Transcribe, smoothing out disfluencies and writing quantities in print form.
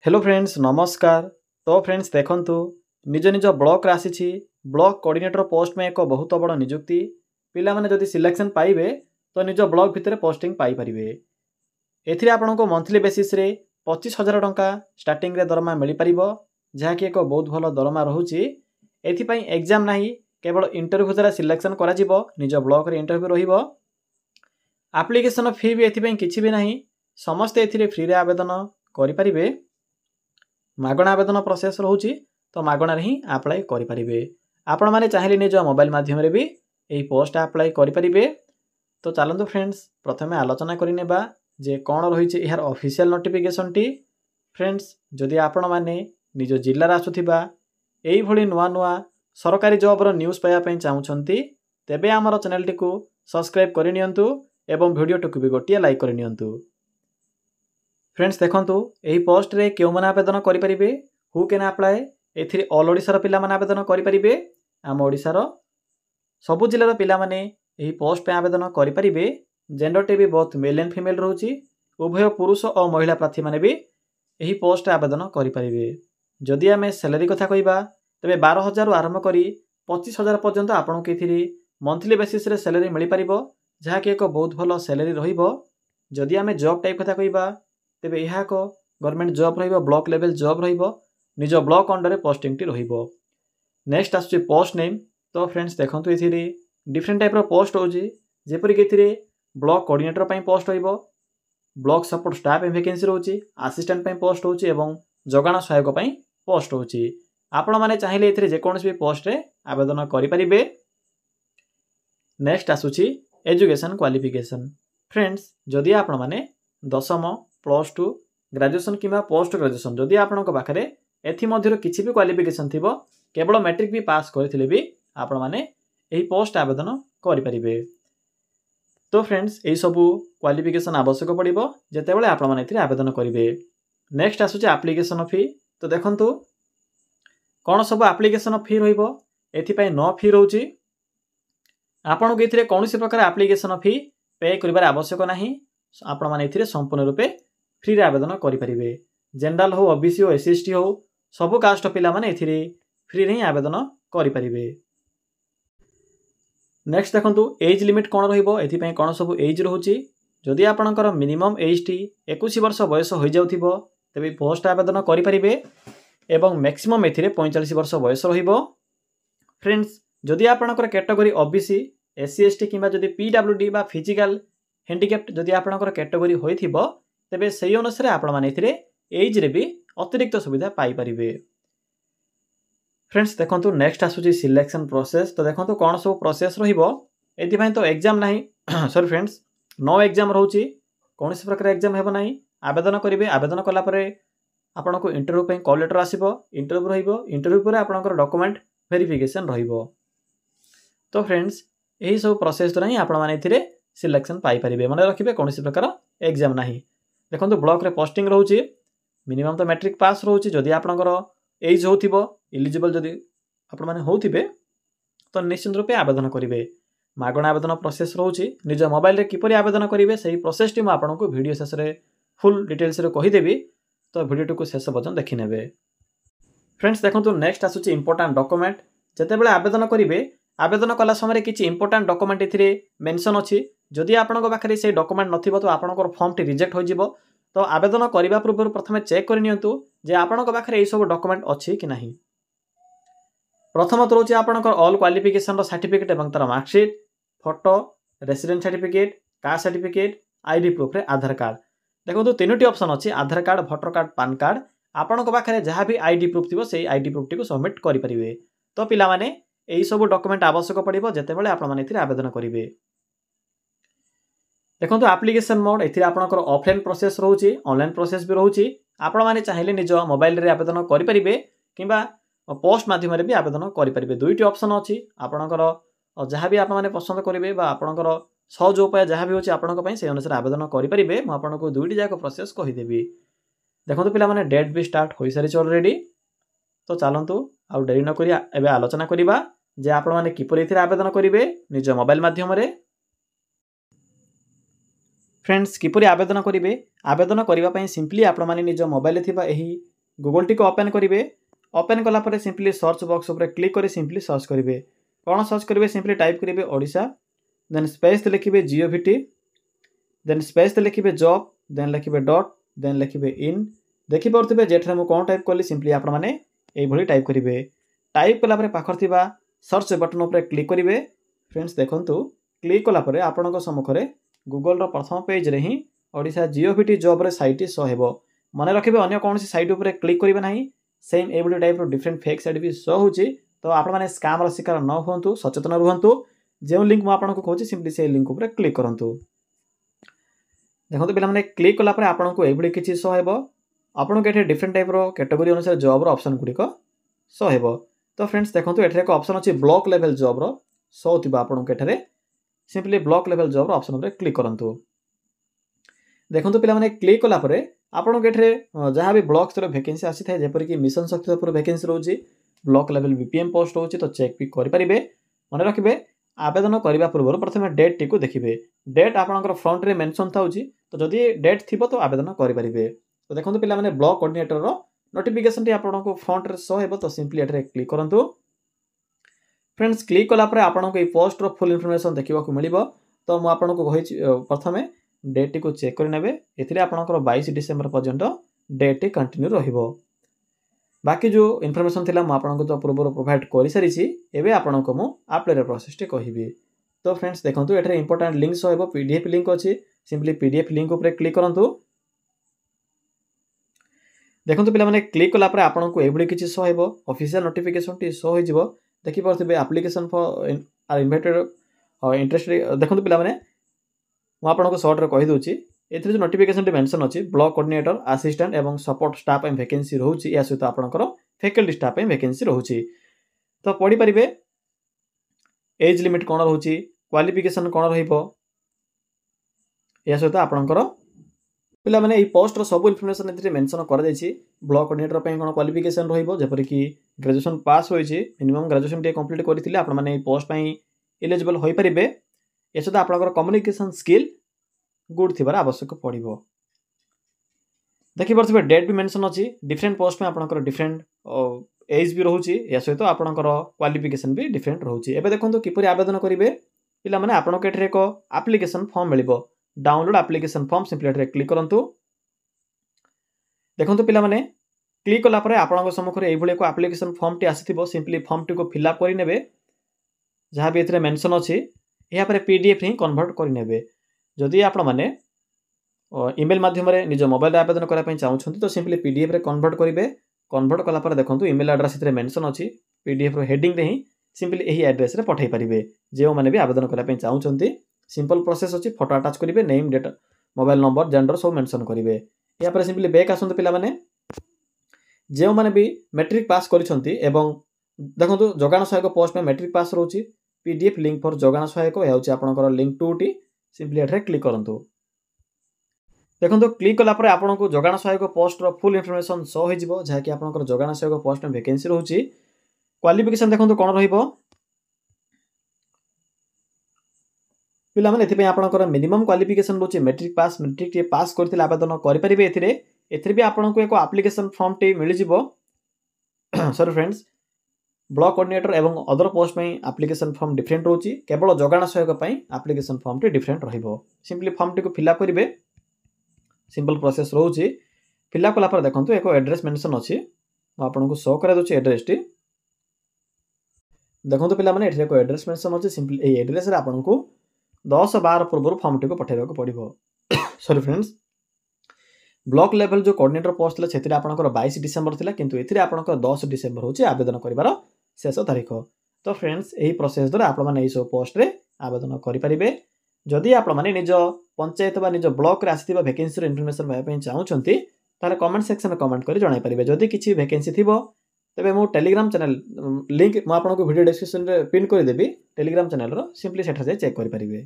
Hello friends नमस्कार। तो friends देखंतु निज निज ब्लॉक आसी ब्लॉक कोऑर्डिनेटर पोस्ट में एक बहुत बड़ नियुक्ति पिला माने जदि सिलेक्शन पाइबे तो निज ब्लॉक भितर पोस्टिंग पाई परिबे। एथिरे आपनको मंथली बेसिस रे 25,000 टंका स्टार्टिंग रे दरमा मिल परिबो, जहाँकि एक बहुत भल दरमा रहुची। एथिपाई एग्जाम नाही, केवल इंटरव्यू द्वारा सिलेक्शन करा जिवो। निज ब्लॉक रे इंटरव्यू रहिबो। एप्लिकेशन फी भी एथिपाई किछि भी नाही, समस्त एथिरे फ्री रे आवेदन करि परिबे। मागणा आवेदन प्रोसेस रोचे तो मागणार ही आप्लाय करें। आपण मैंने चाहिए निज मोबाइल माध्यम भी यही पोस्ट आप्लाय करें। तो चलतु फ्रेंड्स प्रथम आलोचना करने जे कौन रही यार ऑफिशियल नोटिफिकेशन टी। फ्रेंड्स जदि आपण मैंने निज जिलार आसुथिबा एई भली नुआ नुआ सरकारी जॉबर न्यूज़ पाइबा चाहूँगी तेबे आमर चैनल टी को सब्सक्राइब करनियंतु एवं वीडियो टी भी गोटे लाइक करनियंतु। फ्रेंड्स देखंतु एही पोस्ट रे केउ माने आवेदन करि परिबे, हु कैन अप्लाई। एथिरे ऑल ओडिसा पिला माने आवेदन करि परिबे। आम ओडिसा सबु जिल्लार पिला माने एही पोस्ट पे आवेदन करि परिबे। जेंडर टे भी बहुत मेल एंड फीमेल रहउची। उभय पुरुष और महिला प्रार्थी माने भी एही पोस्ट आवेदन करि परिबे। जदि आमे सैलरी कथा कहिबा तबे 12,000 आरंभ करी 25,000 पर्यंत आपनको एथिरे मंथली बेसिस रे सैलरी मिल परिबो, जहा कि एक बहुत भलो सैलरी रहिबो। जदि आमे जॉब टाइप कथा कहिबा तेबे यह एक गवर्नमेंट जॉब रहिबो, ब्लॉक लेवल जॉब रहिबो, निज ब्लॉक अंडर रे पोस्टिंग टी रहिबो। नेक्स्ट आसुची पोस्ट नेम। तो फ्रेंड्स देखंतु एथिरे डिफरेंट टाइप रो पोस्ट होची, जेपरि कि एथिरे ब्लॉक कोऑर्डिनेटर पई पोस्ट होइबो, ब्लॉक सपोर्ट स्टाफ वैकेंसी रहउची, असिस्टेंट पई पोस्ट होची एवं जोगाण सहायक पई पोस्ट होची। आपण माने चाहिए एथिरे जे कोनोसी भी पोस्ट रे आवेदन करि परिबे। नेक्स्ट आसुची एजुकेशन क्वालिफिकेशन। फ्रेंड्स जदि आपण माने दशम +2 ग्रेजुएशन किंवा पोस्ट ग्रेजुएशन जदि आपणक पाखरे एथि मध्यर किछि भी क्वालिफिकेशन थिबो, केवल मैट्रिक भी पास करथिले भी आपण माने एही पोस्ट आवेदन करि परिबे। तो फ्रेंड्स एही सब क्वालिफिकेशन आवश्यक पड़िबो जेतेबेले आपण माने एथि आवेदन करिवे। नेक्स्ट आसुचे एप्लिकेशन फी। तो देखंतु कोन सब एप्लिकेशन फी रहिबो। एथि पई नो फी रहउची। आपणक एथिरे कोनोसी प्रकार एप्लिकेशन फी पे करिबार आवश्यक नाही। आपण माने एथिरे संपूर्ण रूपे फ्री रे आवेदन करि परिबे। जनरल हो, ओबीसी हो, एससी एसटी हो, सबु कास्ट पिला माने एथिरे फ्री रे ही आवेदन करि परिबे। नेक्स्ट देखंतु एज लिमिट कोन रहिबो। एथि पई कोन सब एज रहउची। जदि आपणकर मिनिमम एज टी 21 वर्ष बयस होई जाउथिबो तबे पोस्ट आवेदन करि परिबे एवं मैक्सिमम एथिरे 45 वर्ष बयस रहिबो। फ्रेंड्स जदि आपणकर कैटेगरी ओबीसी, एससी एसटी किबा जदि पीडब्ल्यूडी बा फिजिकल हैंडिकैप्ड जदि आपणकर कैटेगरी होइथिबो तेबे सेही अनुसार आपण माने एथिरे एज रे भी अतिरिक्त सुविधा पाई परिबे। फ्रेंड्स देखंतु नेक्स्ट आसुची सिलेक्शन प्रोसेस। तो देखंतु कोन सब प्रोसेस रहिबो। एथि पई तो एग्जाम नाही सॉरी फ्रेंड्स नो एग्जाम रहउची। कोनोसी प्रकार एग्जाम हेबो नाही। आवेदन करिवे, आवेदन कला परे आपनको इंटरव्यू पई कॉल लेटर आसीबो, इंटरव्यू रहिबो, इंटरव्यू परे आपनकर डॉक्यूमेंट वेरिफिकेशन रहिबो। तो फ्रेंड्स एही सब प्रोसेस द्वारा ही आपण माने एथिरे सिलेक्शन पाई परिबे। माने रखिबे कोनोसी प्रकार एग्जाम नाही। देखंतु ब्लॉक रे पोस्टिंग रहउची, मिनिमम तो मैट्रिक पास रहउची। जदि आपनकर एज होथिबो एलिजिबल जदि आपण माने होथिबे तो निश्चित रूपे आवेदन करिवे। मागणा आवेदन प्रोसेस रहउची। निज मोबाइल रे किपरि आवेदन करिवे सेही प्रोसेस टी म आपनको वीडियो शेष रे फुल डिटेल्स रे कहि देबी, तो वीडियो टू को शेष पर्यंत देखि नेबे। फ्रेंड्स देखंतु नेक्स्ट आसुची इंपोर्टेंट डॉक्यूमेंट। जेतेबेले आवेदन करिवे आवेदन कला समय किछि इंपोर्टेंट डॉक्यूमेंट एथिरे मेंशन अछि। जदि आपनक पाखरे से डॉक्यूमेंट नथिबो तो आपनकर फॉर्म टी रिजेक्ट हो जिवो। तो आवेदन करिबा पूर्व प्रथमे चेक करि नियंतु जे आपनक पाखरे एई सब डॉक्यूमेंट अछि कि नाही। प्रथमत रहउछि आपनकर ऑल क्वालिफिकेशन रो सर्टिफिकेट एवं तार marksheet, photo, resident certificate, caste certificate, ID proof रे आधार कार्ड। देखंतु तीनोटी ऑप्शन अछि Aadhaar card, voter card, PAN card. आपनक पाखरे जहा भी आईडी प्रूफ थिबो सेही आईडी प्रूफ टी को सबमिट करि परिबे। तो पिला माने एई सब डॉक्यूमेंट आवश्यक पड़िबो जेतेबेले आपण माने एथिरे आवेदन करिवे। देखंतु एप्लिकेशन मोड। एथिरे आपनकर ऑफलाइन प्रोसेस रहउची, ऑनलाइन प्रोसेस भी रहउची। आपण माने चाहिले निज मोबाइल रे आवेदन करि परिबे किबा पोस्ट माध्यम रे भी आवेदन करि परिबे। दुईटी ऑप्शन अछि। आपनकर जहा भी आपण माने पसंद करिवे बा आपनकर सहज उपाय जहा भी होची आपनक पई से अनुसार आवेदन करि परिबे। म आपनको दुईटी जाक प्रोसेस कहि देबी। देखंतु पिला माने डेट भी स्टार्ट होई सारिछ ऑलरेडी। तो चलंतु आ डेरी न करिया एबे आलोचना करिबा जे आपण माने किपरि एथिरे आवेदन करिवे निज मोबाइल माध्यम रे। फ्रेंड्स किपरि आवेदन करिवे। आवेदन करिबा पई सिंपली आपण माने निज मोबाइल थिबा एही गूगल टी को ओपन करेंगे। ओपन कलापर सिंपली सर्च बॉक्स उपर क्लिक कर सिंपली सर्च करेंगे। कौन सर्च करेंगे सिंपली टाइप करेंगे ओडिशा, देन स्पेस लिखिए जिओभिटी, देन स्पेस लिखिए जॉब, देन लिखिए डॉट, देन लिखिए इन। देखिपे जेठे मुझे कौन टाइप कली सिंपली आपण मैंने ये टाइप करेंगे। टाइप कलापर पाखर थिबा सर्च बटन उपर क्लिक करेंगे। फ्रेंड्स देखंतु क्लिक कलापर आपण सम्मुखें गूगल प्रथम पेज रे ही ओडिशा जिओभिटी जॉब साइट शो हेबो। मन रखिए अन्य कौन साइट उपर क्लिक करेंगे ना, सेम ये टाइप डिफरेंट फेक साइट भी शो होची। तो आपण मैंने स्कैम शिकार न हुंतु, सचेतन रुहंतु। जो लिंक मुझे आपको कहूँ सिंपली से लिंक उपर क्लिक करूँ। देखो पे क्लिक कलापर आपको ये किसी शो हेबो। आपको ये डिफरेंट टाइप कैटेगरी अनुसार जॉब ऑप्शन गुड़िक शो हेबो। तो फ्रेंड्स देखो ये एक ऑप्शन अच्छी ब्लॉक लेवल जॉब शो थी आपको ये simply block level job option उपर क्लिक करूँ। देखो पे क्लिक कलापर आपको ये जहाँ भी ब्लॉक स्तर वैकेंसी आसी था जेपरिक मिशन शक्ति वैकेंसी रोचे, ब्लॉक लेवल बीपीएम पोस्ट रोचे, तो चेक भी करेंगे। मन रखिए आवेदन करने पूर्व प्रथम डेट टी देखिए। डेट आपंकर फ्रंट रे मेंशन था, तो जदि डेट थी तो आवेदन करेंगे। तो देखो पे ब्लॉक कोऑर्डिनेटर नोटिफिकेशन टी आपको फ्रंट रे शो हेबो। तो सिंपली ये क्लिक करूँ। फ्रेंड्स क्लिक कलापर आपको ये पोस्ट रो फुल इनफॉरमेशन देखा मिल। तो मुझे आपको कही प्रथम डेट टी को चेक करने ये आपंकर 22 डिसेम्बर पर्यंत डेट टी कंटिन्यू रहिबो। बाकी जो इनफॉरमेशन थिला आपको तो पूर्व प्रोवाइड कर सारी एवं आपको मु अप्लाई प्रोसेस टी कहि। तो फ्रेंड्स देखो ये इंपोर्टेंट लिंक शो हेबो, पीडीएफ लिंक अच्छी, सिंपली पीडीएफ लिंक उपर क्लिक करूँ। देखो पे क्लिक कलापर आपको ये किसी शो हेबो। ऑफिशियल नोटिफिकेशन टी शो हो देखिपे application for are invited interested. देखो पे मुझे आपको सर्ट रे कही दूची ए जो नोटिफिकेशन मेंशन अच्छी ब्लॉक कोऑर्डिनेटर असिस्टेंट एवं सपोर्ट स्टाफ वैकेंसी रोचे, या सहित आपंकर फैकल्टी स्टाफ वैकेंसी रोचे। तो पढ़ी पारे एज लिमिट कौन रोचे, क्वालिफिकेशन कौन रहिबो, या सहित आपंकर पे मैंने पोस्ट सब इनफॉरमेशन ए मेंशन कर ब्लॉक कोऑर्डिनेटर कौन क्वालिफिकेशन रहिबो, जेपरिक ग्रेजुएशन पास होइछि, मिनिमम ग्रेजुएशन टे कंप्लीट करथिले आपण माने पोस्ट एलिजिबल होई परिबे। या सहित आपंकर कम्युनिकेशन स्किल गुड थिबार आवश्यक पड़ो। देखिपे डेट भी मेंशन अच्छी, डिफरेंट पोस्ट में आपंकर डिफरेंट एज भी रोचे, या सहित आपंकर क्वालिफिकेशन भी डिफरेंट रोचे। एबे देखो किपरि आवेदन करेंगे पे मैंने आपको ये एक एप्लिकेशन फॉर्म मिल, download application form simply click करूँ। देखो पे मैंने क्लिक कलापर आपंक सम्मुखें ये एक एप्लिकेशन फॉर्म टी आसी, सिंपली फॉर्म टी को फिलअप करेंगे। जहाँ भी ये मेंशन अच्छी यहाँ पर पीडीएफ ही कन्वर्ट करेंगे। जदि आपण मैंने ईमेल माध्यम निज मोबाइल आवेदन करने चाहते तो सिंपली पीडीएफ रे कन्वर्ट करेंगे। कन्वर्ट कलापर देखो ईमेल एड्रेस मेंशन अच्छी, पीडीएफ हेडिंग ही सिंपली यही एड्रेस रे पठाई पारिबे। जो मैंने भी आवेदन करने चाहते सिंपल प्रोसेस अच्छी, फोटो अटाच करेंगे, name date mobile number gender सब मेंशन करेंगे। या पर सिंपली बैक आसते पे मैंने जो मैंने भी मैट्रिक पास करिसेंती एवं देखो जोगाण सहायक पोस्ट में मैट्रिक पास रोची, पीडीएफ लिंक फॉर जोगाण सहायक यह आपंकर लिंक 2 टी सिंपली ये क्लिक करूँ। देखो क्लिक कलापर आपको जोगाण सहायक पोस्ट फुल इनफॉरमेशन शो हो जहाँकि आपंकर जोगाण सहायक पोस्ट में वैकेंसी रोची। क्वालिफिकेशन देखो कौन रहिबो पिला माने एथि आपंकर मिनिमम क्वालिफिकेशन रोचे मैट्रिक पास, मैट्रिक टी पास करथिले आवेदन करेंगे। एथिरे भी आपको एक एप्लिकेशन फॉर्म टी मिल जिवो। सॉरी फ्रेंड्स, ब्लॉक कोऑर्डिनेटर एवं अदर पोस्ट में एप्लिकेशन फॉर्म डिफरेंट रोची, केवल जोगाण सहायक एप्लिकेशन फॉर्म टी डिफरेंट रहिबो। सिंपली फॉर्म टी को फिलअप करेंगे, सिंपल प्रोसेस रोचे। फिलअप कलापर देखो एक एड्रेस मेंशन अच्छी, आपको शो करा दूची एड्रेस टी। देखो पे मैंने एक एड्रेस मेंशन अच्छी, सिंपली ये एड्रेस रे आपको 10-12 पूर्व फॉर्म टी को पठाइबा पड़ो। सॉरी फ्रेंड्स, ब्लॉक लेवल जो कोऑर्डिनेटर पोस्ट था से आपंकर 22 डिसेम्बर था, किंतु ये आपंकर 10 डिसेम्बर हूँ आवेदन कर शेष तारीख। तो फ्रेंड्स यही प्रोसेस द्वारा आपने सब पोस्ट रे आवेदन करेंगे। जदि आपने निज पंचायत व निज ब्लॉक रे आसी वैकेंसी इनफॉरमेशन पाइबा चाहते ताले कमेंट सेक्शन में कमेंट कर जणाई पारिबे। जदि किसी वैकेंसी थिबो तेबे मो टेलीग्राम चैनल लिंक मु आपको वीडियो डिस्क्रिप्शन रे पिन कर देबी, टेलीग्राम चैनल रो सिंपली सेठा चेक कर पारिबे।